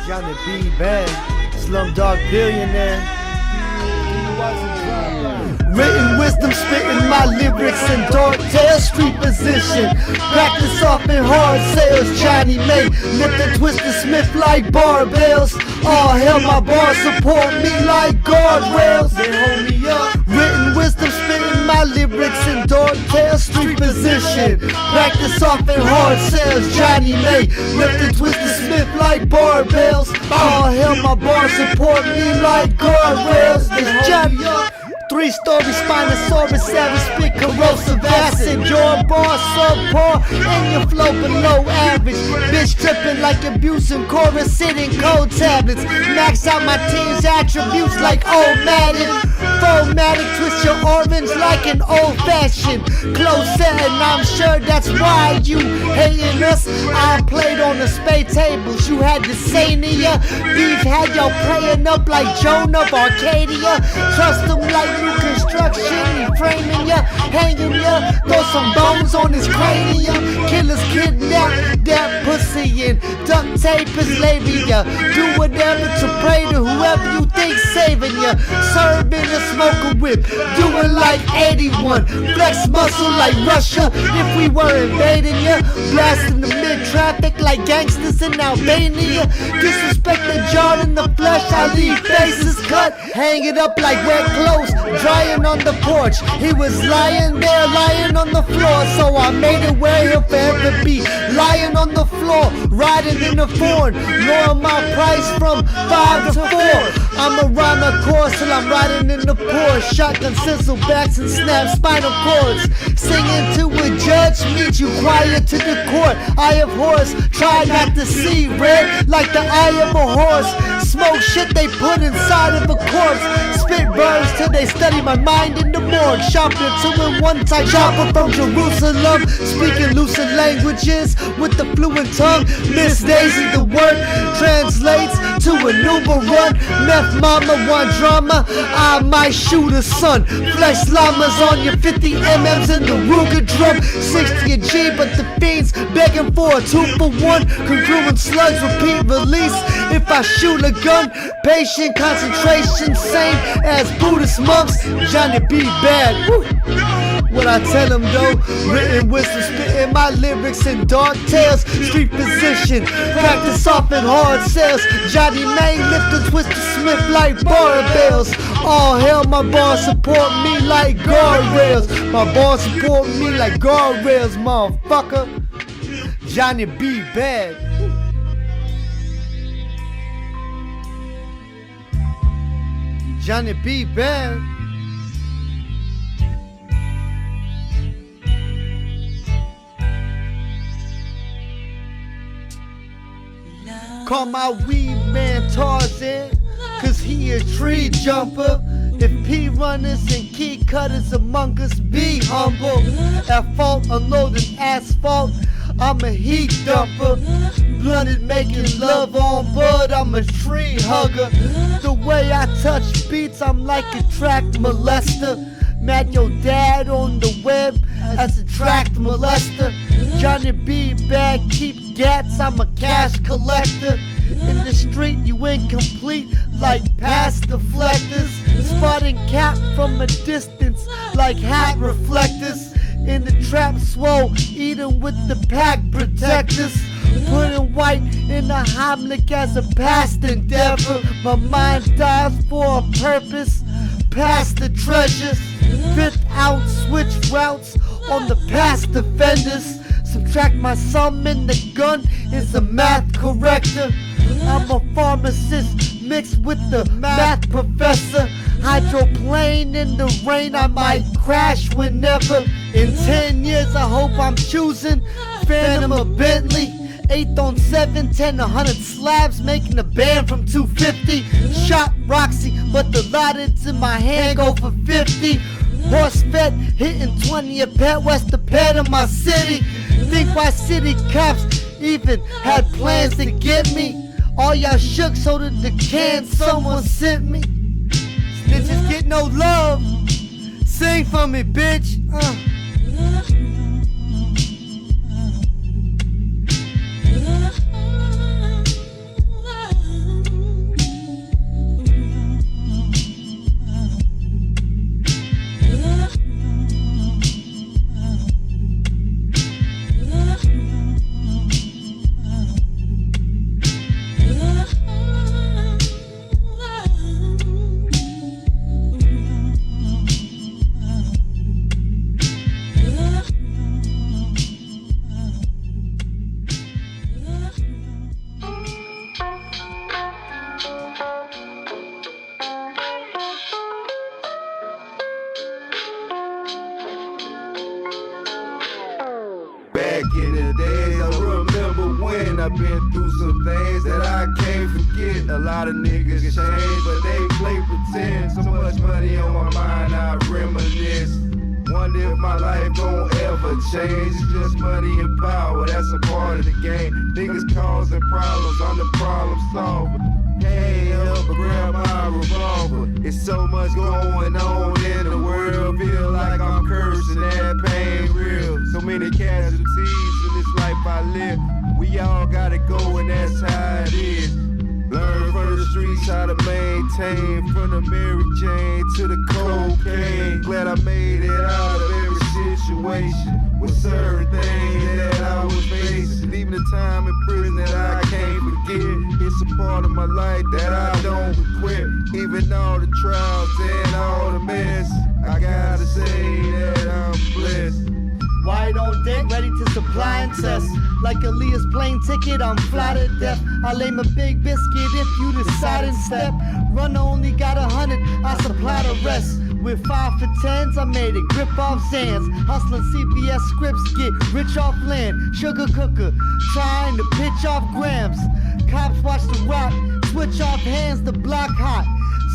JohnnyBeBad, SlumDog, Pillionaire. Written wisdom, spitting my lyrics in dark tales, street position. Practice off in hard sales, Johnny May. Lift and twist the Smith like barbells. Oh hell, my bars support me like guardrails. They hold me up. Written wisdom, spitting my lyrics in dark tales, street position. Practice off in hard sales, Johnny May. Lift and twist the Smith like barbells. Oh hell, my bars support me like guardrails. It's Johnny up. 3-story Spinosaurus, savage spit, corrosive acid. Your bar subpar and your flow below average. Bitch tripping like abusing chorus, sitting cold tablets. Max out my team's attributes like old Madden. Fomatic, twist your orange like an old fashioned. Close setting, I'm sure that's why you hating us. I played on the spade tables, you had the Sania. Beef had y'all playing up like Joan of Arcadia. Trust them like new construction, he framing ya, hanging ya. Throw some bones on his cranium. Killers kidnap that pussy and duct tape his labia. Do whatever to pray to whoever you think saving ya. Serving a smoker whip, doing like 81. Flex muscle like Russia if we were invading ya. Blasting the mid-traffic like gangsters in Albania. Disrespect the jar in the flesh, I leave faces cut. Hang it up like wet clothes, drying on the porch. He was lying there, lying on the floor, so I made it where he'll forever be. Lying on the floor, riding in the Ford, lowering my price from 5 to 4. I'ma rhyme a course till I'm riding in the Porsche. Shotgun sizzle backs and snap spinal cords. Singing to a judge, meet you quiet to the court. Eye of horse, try not to see red like the eye of a horse. Smoke shit they put inside of a corpse. Spit verbs till they study my mind in the morgue. Shopping 2-in-1 type chopper from Jerusalem. Speaking lucid languages with the fluent tongue. Miss Daisy, the word translates to an Uber run. Meth mama want drama, I might shoot a son. Flesh llamas on your 50 mm's in the Ruger drum. 60 a G, but the fiends begging for a 2-for-1. Congruent slugs, repeat release. If I shoot a gun, patient concentration, same as Buddhist monks. JohnnyBeBad. Woo. What I tell him though, written wisdom, spitting my lyrics in dark tales, street position, practice off in hard sales. Johnny May lift and twist the Smith like barbells. Oh hell, my bars support me like guardrails. My bars support me like guardrails, motherfucker. JohnnyBeBad. JohnnyBeBad. Call my weed man Tarzan, cause he a tree jumper. If P runners and key cutters among us be humble. At fault unloading asphalt, I'm a heat dumper. Blunted making love on bud, I'm a tree hugger. The way I touch beats, I'm like a track molester. Mad your dad on the web as a track molester. JohnnyBeBad, keep gats, I'm a cash collector. In the street you incomplete like past deflectors. Spotting cap from a distance like hat reflectors. In the trap swole, eating with the pack protectors. Putting white in the Heimlich as a past endeavor. My mind dies for a purpose, past the treasures. 5th out, switch routes on the past offenders. Subtract my sum in the gun is a math corrector. I'm a pharmacist mixed with the math professor. Hydroplane in the rain, I might crash whenever. In 10 years I hope I'm choosing Phantom or Bentley. 8th on 7, 10, 100 slabs, making a band from 250. Shot Roxy, but the lot it's in my hand go for 50. Horse fed, hitting 20 a pet, west the pet of my city. Think why city cops even had plans to get me. All y'all shook so that the can someone sent me. Snitches get no love. Sing for me, bitch. I've been through some things that I can't forget. A lot of niggas change, but they play pretend. So much money on my mind, I reminisce. Wonder if my life gon' ever change. It's just money and power, that's a part of the game. Niggas causing problems, I'm the problem solver. Can't help but grab my revolver. It's so much going on in the world. Feel like I'm cursed and that pain real. So many casualties in this life I live. We all gotta go and that's how it is. Learn from the streets how to maintain. From the Mary Jane to the cocaine. Glad I made it out of every situation. With certain things that I was facing. Even the time in prison that I can't forget. It's a part of my life that I don't regret. Even all the trials and all the mess, I gotta say that I'm blessed. White on deck, ready to supply and test. Like Aaliyah's plane ticket, I'm fly to death. I'll aim a big biscuit if you decide and step. Runner only got 100, I supply the rest. With 5 for 10s, I made it grip off sands. Hustling CBS scripts, get rich off land. Sugar cooker, trying to pitch off grams. Cops watch the rock, switch off hands, the block hot.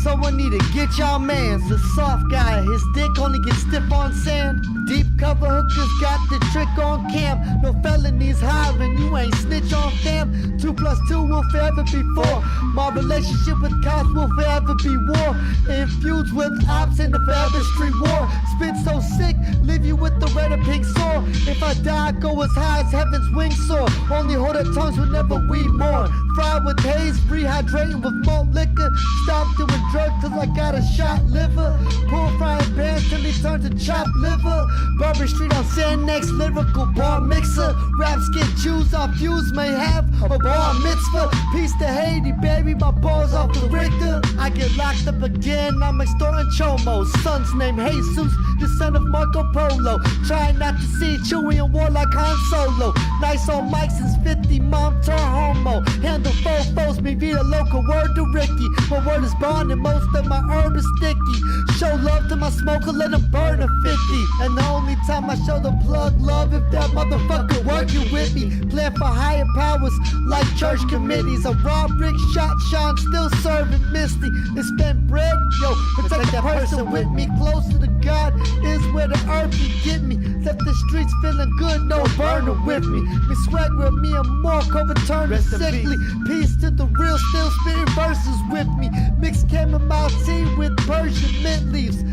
Someone need to get y'all mans. The soft guy, his dick only gets stiff on sand. Deep cover hookers got the trick on cam. No felonies hiring, you ain't snitch on fam. 2 + 2 will forever be 4. My relationship with cops will forever be war. Infused with ops in the forever street war. Spit so sick, leave you with the red or pink sore. If I die, I go as high as heaven's wings soar. Only hold our tongues whenever we mourn. Fried with haze, rehydrating with malt liquor. Stop doing drugs till I got a shot liver. Pull frying pans till he turns to chopped liver. Bourbon Street on Sand Next, lyrical bar mixer. Raps get Jews off views, may have a bar mitzvah. Peace to Haiti, baby, my balls off the Richter. I get locked up again, I'm extorting chomos. Son's name Jesus, the son of Marco Polo. Trying not to see Chewie in war like Han Solo. Nice on mic since 50, mom turn homo. Handle fofos, me via local word to Ricky. My word is bond and most of my herb is sticky. Show love to my smoker, let him burn a 50. And the only time I show the plug love if that motherfucker working with me. Plan for higher powers like church committees. A raw brick shot, Sean still serving Misty. They spend bread, yo, protect that person with me. Closer to God is where the earth can get me. Left the streets feeling good, no burner with me. Me swag with me and Mark overturned sickly. Peace to the real, still spitting verses with me. Mixed chamomile tea with Persian mint leaves.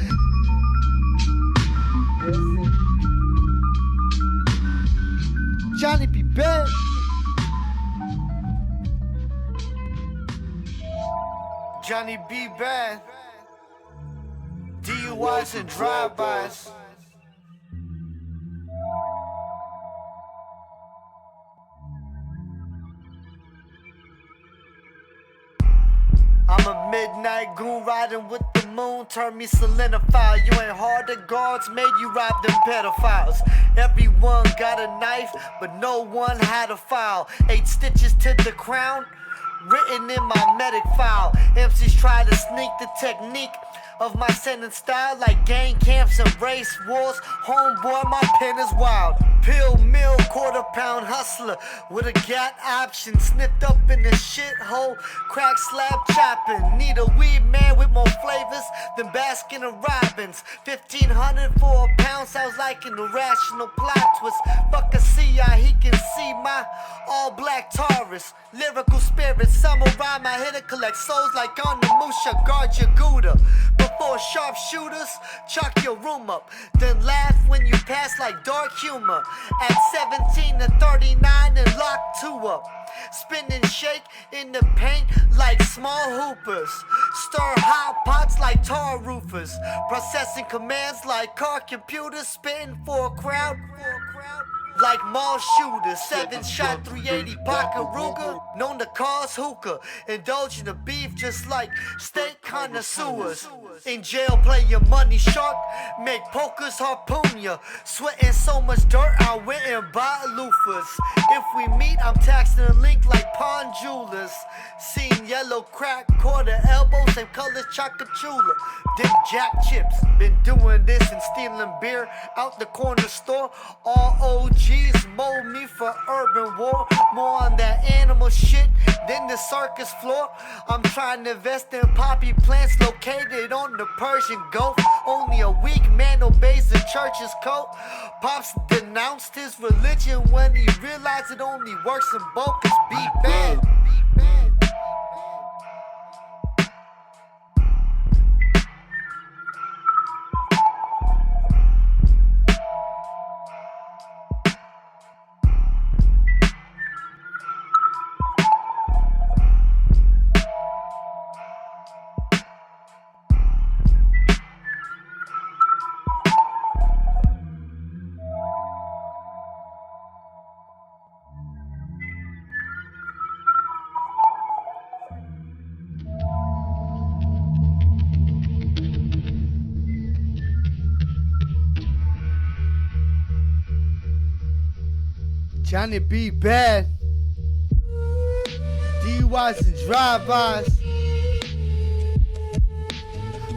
JohnnyBeBad. JohnnyBeBad. DUIs and drive-bys. I'm a midnight goon riding with the moon, turn me solidify. You ain't hard, the guards made you rob them pedophiles. Everyone got a knife, but no one had a file. 8 stitches to the crown, written in my medic file. MCs try to sneak the technique of my sentence style, like gang camps and race wars. Homeboy, my pen is wild. Pill mill, quarter-pound hustler with a gat option. Sniffed up in the shithole, crack slab chopping. Need a weed man with more flavors than Baskin and Robbins. 1,500 for a pound sounds like an irrational plot twist. Fuck a CI, he can see my all-black Taurus. Lyrical spirit, samurai, my hit to collect souls like on the Musha, guard your Gouda. Before sharpshooters, chalk your room up. Then laugh when you pass like dark humor. At 17 to 39 and lock 2 up. Spin and shake in the paint like small hoopers. Stir hot pots like tar roofers. Processing commands like car computers. Spitting for a crowd. Like mall shooters, 7-shot 380 pocket Ruger, known to cause hookah, indulge in the beef just like steak connoisseurs. In jail, play your money shark, make pokers harpoon ya. Sweating so much dirt, I went and bought loofahs. If we meet, I'm taxing a link like pawn jewelers. Seen yellow crack, quarter elbow, same color chocachula. Dick jack chips, been doing this and stealing beer out the corner store. All OGs mold me for urban war. More on that animal shit than the circus floor. I'm trying to invest in poppy plants located on the Persian Gulf. Only a weak man obeys the church's code. Pops denounced his religion when he realized it only works in bulk. It's be bad. JohnnyBeBad, DUIs and drive-bys.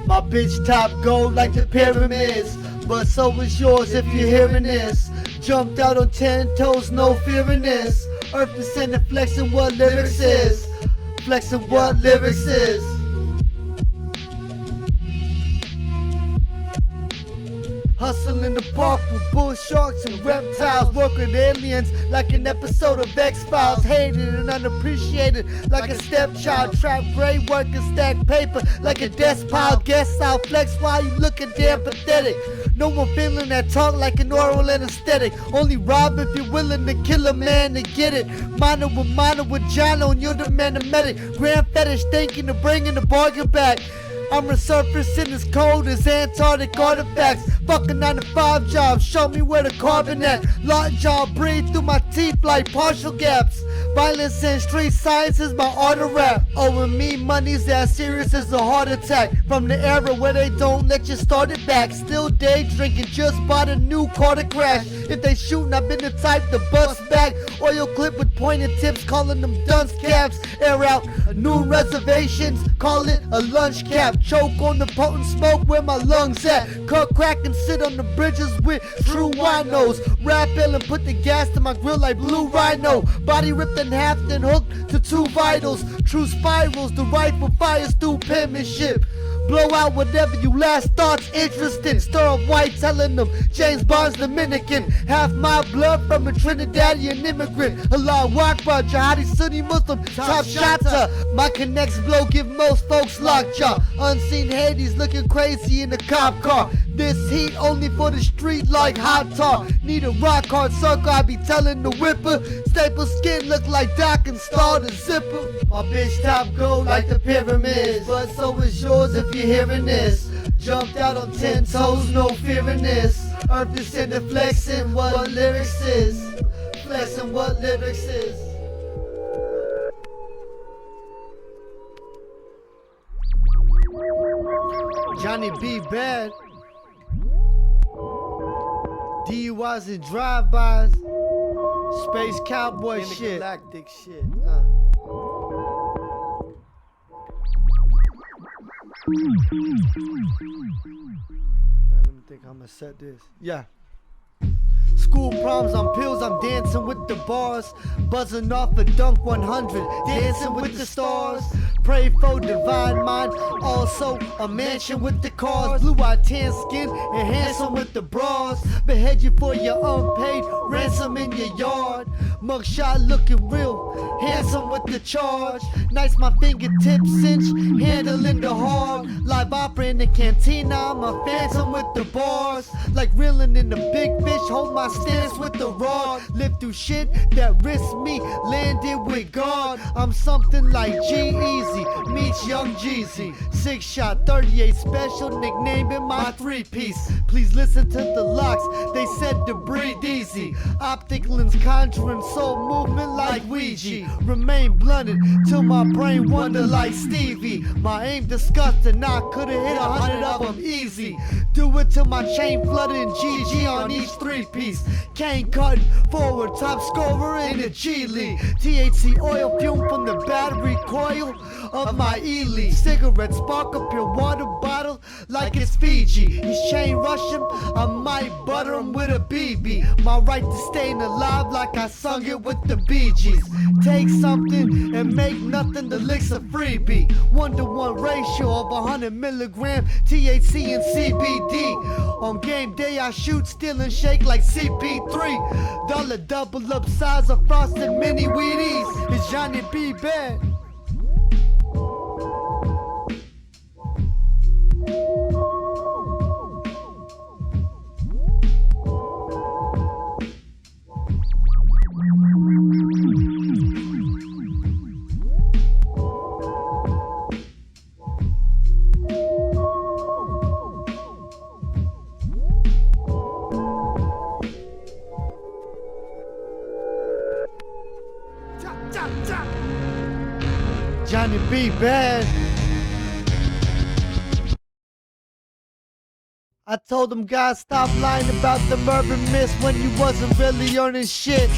My bitch top gold like the pyramids, but so is yours if you're hearing this. Jumped out on 10 toes, no fearing this. Earth descending, flexing what lyrics is. Flexing what lyrics is. Hustle in the park with bull sharks and reptiles. Work with aliens like an episode of X-Files. Hated and unappreciated like a stepchild. Trap gray work and stack paper like a desk pile. Guess I'll flex while you looking damn pathetic. No one feeling that talk like an oral anesthetic. Only rob if you're willing to kill a man to get it. Minor with Jono and you're the man to medic. Grand fetish thinking of bringing the bargain back. I'm resurfacing as cold as Antarctic artifacts. Fuck a 9-to-5 job, show me where the carbon at. Lot jaw breathe through my teeth like partial gaps. Violence and street science is my art of rap. Owing me money's as serious as a heart attack. From the era where they don't let you start it back. Still day drinking, just bought a new car to crash. If they shootin', I've been the type to bust back. Oil clip with pointed tips, calling them dunce caps. Air out new reservations, call it a lunch cap. Choke on the potent smoke where my lungs at. Cut crack and sit on the bridges with true winos. Rap ill and put the gas to my grill like blue rhino. Body ripped in half then hooked to two vitals. True spirals, the rifle fires through penmanship. Blow out whatever you last thoughts interesting. Stir up white telling them James Bond's Dominican. Half my blood from a Trinidadian immigrant. Allah Akbar, Jihadi Sunni Muslim, top shotter. My connects blow, give most folks lockjaw. Unseen Hades looking crazy in the cop car. This heat only for the street like hot tar. Need a rock hard circle, I be telling the whipper. Staple skin look like Doc and start the zipper. My bitch top gold like the pyramids, but so is yours if you're hearing this. Jumped out on 10 toes, no fearing this. Earth descending, flexing what lyrics is. Flexing what lyrics is. JohnnyBeBad, DUIs and drive-bys, space cowboy shit. Galactic shit. Let me think how I'm gonna set this. Yeah. School problems on pills, I'm dancing with the bars. Buzzing off a Dunk 100, dancing with the stars. Pray for divine mind, also a mansion with the cars. Blue-eyed tan skin and handsome with the bras. Behead you for your unpaid ransom in your yard. Mugshot looking real handsome with the charge. Nice my fingertips cinch, handling the hard. Live opera in the cantina, I'm a phantom with the bars. Like reeling in the big fish, hold my stance with the rod. Live through shit that risks me, landed with God. I'm something like G-Eazy meets Young Jeezy. 6-shot, 38 special, nickname in my 3-piece. Please listen to the locks, they said to breathe easy. Optic lens conjuring soul movement like Ouija. Remain blunted till my brain wonder like Stevie. My aim disgusting, I could've hit 100 of them easy. Do it till my chain flooded in GG on each 3-piece. Cane cutting forward, top scorer in the G League. THC oil fume from the battery coil. of my elite. Cigarettes spark up your water bottle like it's Fiji. He's chain rush him, I might butter him with a BB. My right to staying alive like I sung it with the Bee Gees. Take something and make nothing, the licks a freebie. 1-to-1 ratio of 100 milligram THC and CBD. On game day I shoot, steal and shake like CP3. Dollar double up size of frosted mini Wheaties. It's JohnnyBeBad. JohnnyBeBad. I told them guys stop lying about the murder miss when you wasn't really earning shit.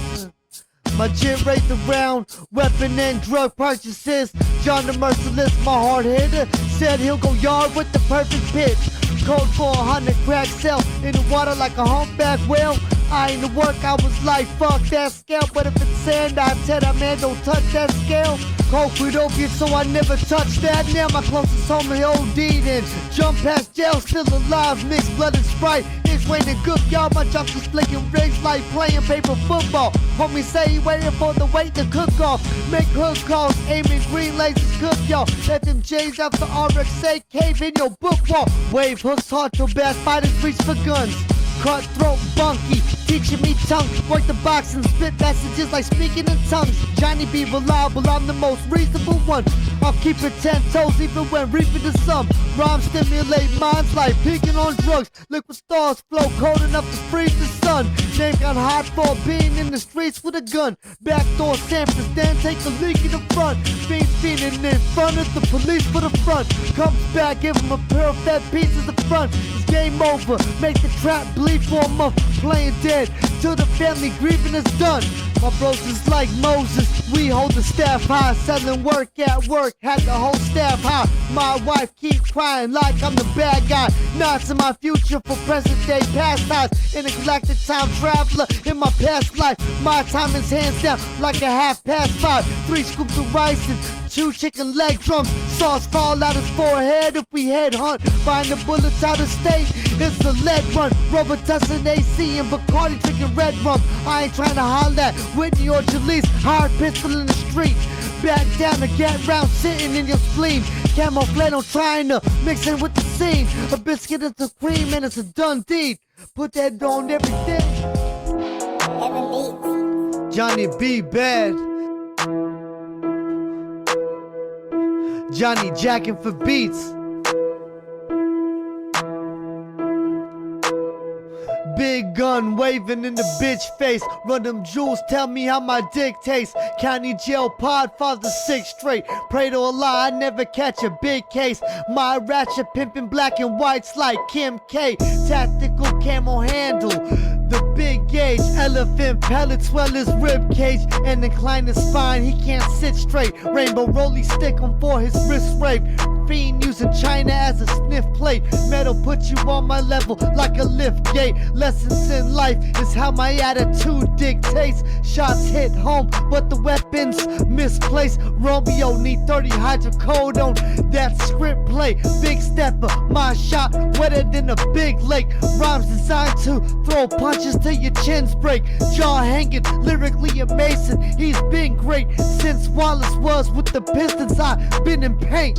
My jit raised around weapon and drug purchases. John the Merciless, my hard hitter, said he'll go yard with the perfect pitch. Code for 100 crack cell in the water like a humpback whale. I ain't the work, I was like, fuck that scale. But if it's sand, I tell that man, don't touch that scale. Coke with opiates, so I never touched that. Now my closest homie OD'd and jump past jail, still alive, mixed blood and Sprite. It's raining good, y'all, my jocks is flicking rigs like playing paper football. Homie say he waiting for the weight to cook off. Make hook calls, aiming green lasers, cook y'all. Let them J's after RXA cave in your book wall. Wave hooks hard till bad fighters reach for guns. Cutthroat bunky, teaching me tongue. Work the box and spit messages like speaking in tongues. Johnny be reliable, I'm the most reasonable one. I'll keep it 10 toes even when reaping the sun. Rhymes stimulate minds like peeking on drugs. Liquid stars flow cold enough to freeze the sun. Name got hot for being in the streets with a gun. Backdoor Sanford, then take a leak in the front. Fiends fiending in front of the police for the front. Comes back, give him a pair of fat pieces of front. It's game over, make the trap bleed for a month. Playing dead till the family grieving is done. My bros is like Moses, we hold the staff high. Selling work at work, had the whole staff high. My wife keep crying like I'm the bad guy. Nods in my future for present day pastimes. In a galactic time traveler in my past life. My time is hands down like a 5:30. 3 scoops of rice and 2 chicken leg drums. Sauce fall out his forehead if we head hunt. Find the bullets out of state, it's a lead run. Rubber tussin' AC and Bacardi drinking red rum. I ain't trying to holler at Whitney or Jalise. Hard pistol in the street. Back down to get round sitting in your spleen. Camouflage on trying to mix in with the scene. A biscuit is a cream and it's a done deed. Put that on everything. JohnnyBeBad. Johnny Jackin for beats. Big gun waving in the bitch face. Run them jewels, tell me how my dick tastes. County jail pod, father 6 straight. Pray to Allah, I never catch a big case. My ratchet pimpin' black and whites like Kim K. Tactical camo handle. The big gauge, elephant pellets swell his rib cage and incline his spine. He can't sit straight. Rainbow rolly stick him for his wrist rape. Fiend using China as a sniff plate. Metal put you on my level like a lift gate. Lessons in life is how my attitude dictates. Shots hit home, but the weapons misplaced. Romeo need 30 hydrocodone. That script play, big stepper. My shot wetter than a big lake. Rhymes designed to throw punches till your chins break. Jaw hanging, lyrically amazing. He's been great since Wallace was with the Pistons. I've been in paint.